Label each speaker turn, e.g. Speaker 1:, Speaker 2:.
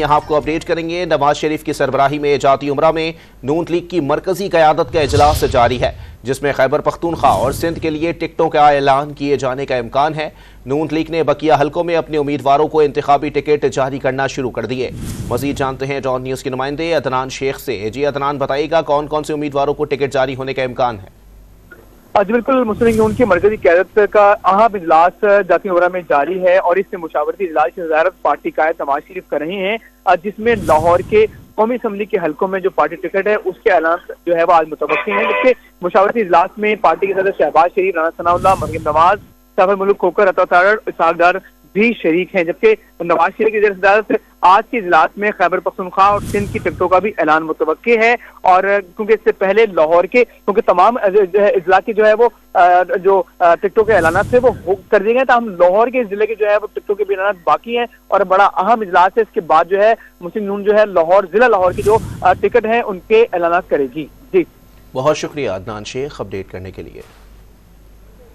Speaker 1: یہاں آپ کو اپڈیٹ کریں گے۔ نواز شریف کی سربراہی میں جاتی عمرہ میں نون لیگ کی مرکزی قیادت کا اجلاس جاری ہے، جس میں خیبر پختونخوا اور سندھ کے لیے ٹکٹوں کا اعلان کیے جانے کا امکان ہے۔ نون لیگ نے بقیہ حلقوں میں اپنے امیدواروں کو انتخابی ٹکٹ جاری کرنا شروع کر دیے۔ مزید جانتے ہیں ڈان نیوز کے نمائندے عدنان شیخ سے۔ جی عدنان، بتائیے گا کون کون سے امیدواروں کو ٹکٹ جاری ہونے کا امکان ہے؟
Speaker 2: جی بالکل، مسلم لیگ نون کی مرکزی قیادت کا اہم اجلاس جاتی عمرہ میں جاری ہے اور اس سے مشاورتی اجلاس کی صدارت پارٹی قائد نواز شریف کر رہے ہیں، جس میں لاہور کے قومی اسمبلی کے حلقوں میں جو پارٹی ٹکٹ ہے اس کے اعلان جو ہے وہ آج متوقع ہیں، جبکہ مشاورتی اجلاس میں پارٹی کے صدر شہباز شریف، رانا ثناء اللہ، مریم نواز، سفر ملک کھوکھر، عطا تارڑ، اسحاق ڈار بھی شریک ہیں، جبکہ نواز شریف کی زیر صدارت آج کے اجلاس میں خیبر پختونخوا اور سندھ کی ٹکٹوں کا بھی اعلان متوقع ہے۔ اور کیونکہ اس سے پہلے لاہور کے کیونکہ تمام اضلاع کے جو ہے وہ جو ٹکٹوں کے اعلانات تھے وہ کر دیے گئے، تاہم لاہور کے ضلع کے جو ہے وہ ٹکٹوں کے بھی اعلانات باقی ہیں اور بڑا اہم اجلاس ہے۔ اس کے بعد جو ہے مسلم نون جو ہے لاہور ضلع لاہور کی جو ٹکٹ ہیں ان کے اعلانات کرے گی۔ جی
Speaker 1: بہت شکریہ عدنان شیخ اپڈیٹ کرنے کے لیے۔